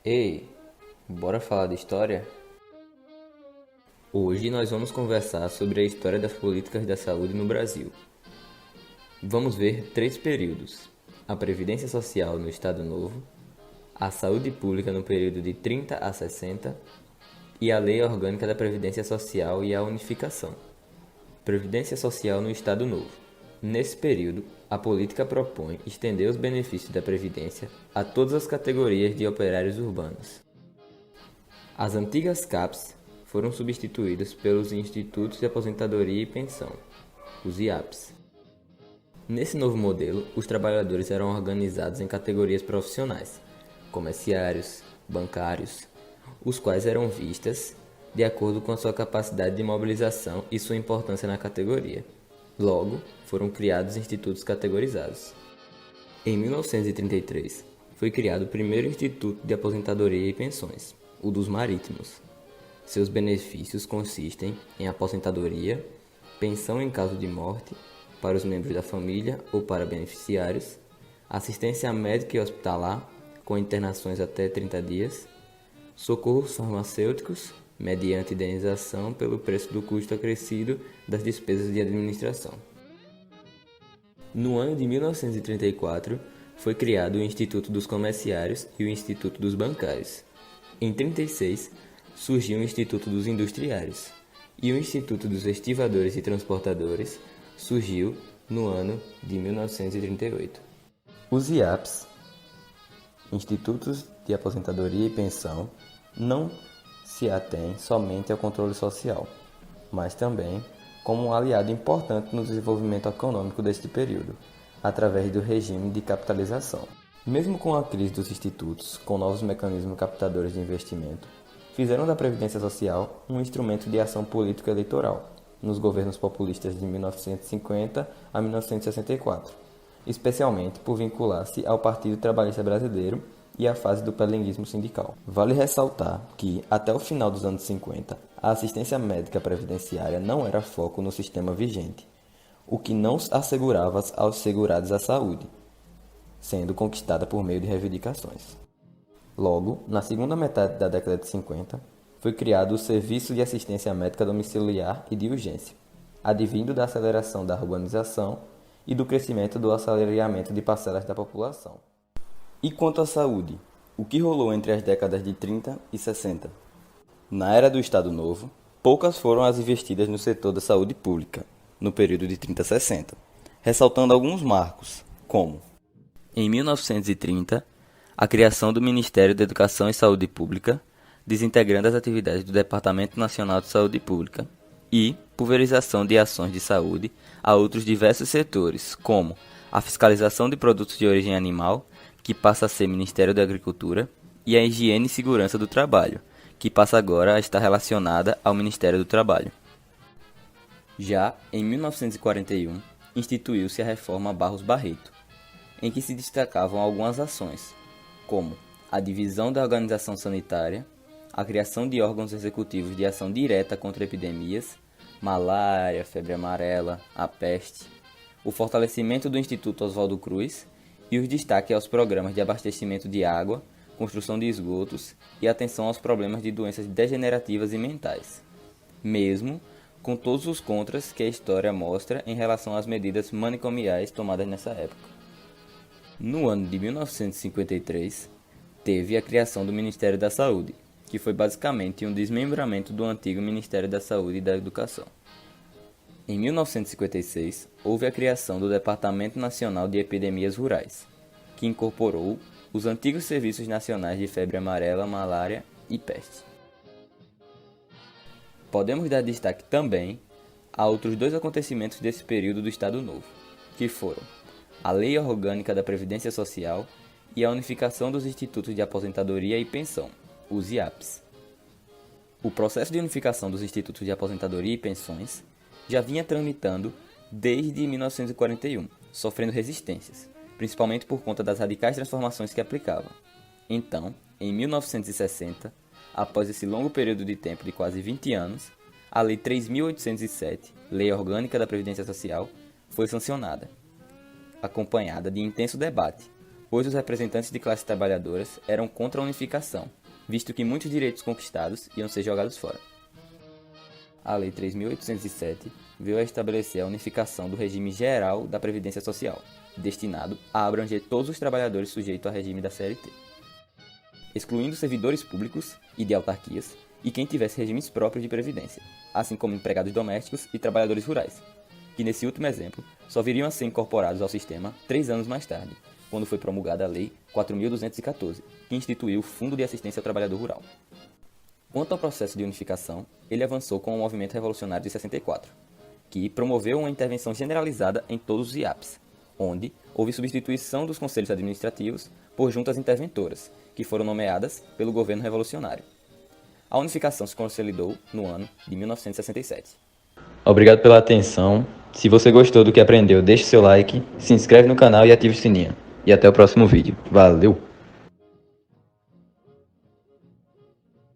Ei, bora falar de história? Hoje nós vamos conversar sobre a história das políticas da saúde no Brasil. Vamos ver três períodos: a Previdência Social no Estado Novo, a Saúde Pública no período de 30 a 60 e a Lei Orgânica da Previdência Social e a Unificação. Previdência Social no Estado Novo. Nesse período, a política propõe estender os benefícios da Previdência a todas as categorias de operários urbanos. As antigas CAPs foram substituídas pelos Institutos de Aposentadoria e Pensão, os IAPs. Nesse novo modelo, os trabalhadores eram organizados em categorias profissionais, comerciários, bancários, os quais eram vistas de acordo com a sua capacidade de mobilização e sua importância na categoria. Logo, foram criados institutos categorizados. Em 1933, foi criado o primeiro Instituto de Aposentadoria e Pensões, o dos Marítimos. Seus benefícios consistem em aposentadoria, pensão em caso de morte para os membros da família ou para beneficiários, assistência médica e hospitalar com internações até 30 dias, socorros farmacêuticos mediante indenização pelo preço do custo acrescido das despesas de administração. No ano de 1934, foi criado o Instituto dos Comerciários e o Instituto dos Bancários. Em 36, surgiu o Instituto dos Industriários e o Instituto dos Estivadores e Transportadores surgiu no ano de 1938. Os IAPs, Institutos de Aposentadoria e Pensão, não se atém somente ao controle social, mas também como um aliado importante no desenvolvimento econômico deste período, através do regime de capitalização. Mesmo com a crise dos institutos, com novos mecanismos captadores de investimento, fizeram da Previdência Social um instrumento de ação político-eleitoral nos governos populistas de 1950 a 1964, especialmente por vincular-se ao Partido Trabalhista Brasileiro e à fase do pelenguismo sindical. Vale ressaltar que, até o final dos anos 50, a assistência médica previdenciária não era foco no sistema vigente, o que não assegurava aos segurados a saúde, sendo conquistada por meio de reivindicações. Logo, na segunda metade da década de 50, foi criado o Serviço de Assistência Médica Domiciliar e de Urgência, advindo da aceleração da urbanização e do crescimento do assalariamento de parcelas da população. E quanto à saúde, o que rolou entre as décadas de 30 e 60? Na era do Estado Novo, poucas foram as investidas no setor da saúde pública, no período de 30 a 60, ressaltando alguns marcos, como: em 1930, a criação do Ministério da Educação e Saúde Pública, desintegrando as atividades do Departamento Nacional de Saúde Pública, e pulverização de ações de saúde a outros diversos setores, como a fiscalização de produtos de origem animal, que passa a ser Ministério da Agricultura, e a Higiene e Segurança do Trabalho, que passa agora a estar relacionada ao Ministério do Trabalho. Já em 1941, instituiu-se a Reforma Barros Barreto, em que se destacavam algumas ações, como a divisão da organização sanitária, a criação de órgãos executivos de ação direta contra epidemias, malária, febre amarela, a peste, o fortalecimento do Instituto Oswaldo Cruz e os destaques aos programas de abastecimento de água, construção de esgotos e atenção aos problemas de doenças degenerativas e mentais, mesmo com todos os contras que a história mostra em relação às medidas manicomiais tomadas nessa época. No ano de 1953, teve a criação do Ministério da Saúde, que foi basicamente um desmembramento do antigo Ministério da Saúde e da Educação. Em 1956, houve a criação do Departamento Nacional de Epidemias Rurais, que incorporou os antigos Serviços Nacionais de Febre Amarela, Malária e Peste. Podemos dar destaque também a outros dois acontecimentos desse período do Estado Novo, que foram a Lei Orgânica da Previdência Social e a unificação dos Institutos de Aposentadoria e Pensão, os IAPs. O processo de unificação dos Institutos de Aposentadoria e Pensões já vinha tramitando desde 1941, sofrendo resistências, principalmente por conta das radicais transformações que aplicava. Então, em 1960, após esse longo período de tempo de quase 20 anos, a Lei 3.807, Lei Orgânica da Previdência Social, foi sancionada, acompanhada de intenso debate, pois os representantes de classes trabalhadoras eram contra a unificação, visto que muitos direitos conquistados iam ser jogados fora. A Lei 3.807 veio a estabelecer a unificação do regime geral da Previdência Social, destinado a abranger todos os trabalhadores sujeitos ao regime da CLT, excluindo servidores públicos e de autarquias e quem tivesse regimes próprios de previdência, assim como empregados domésticos e trabalhadores rurais, que nesse último exemplo só viriam a ser incorporados ao sistema 3 anos mais tarde, quando foi promulgada a Lei 4.214, que instituiu o Fundo de Assistência ao Trabalhador Rural. Quanto ao processo de unificação, ele avançou com o Movimento Revolucionário de 64, que promoveu uma intervenção generalizada em todos os IAPs, onde houve substituição dos conselhos administrativos por juntas interventoras, que foram nomeadas pelo governo revolucionário. A unificação se consolidou no ano de 1967. Obrigado pela atenção. Se você gostou do que aprendeu, deixe seu like, se inscreve no canal e ative o sininho. E até o próximo vídeo. Valeu!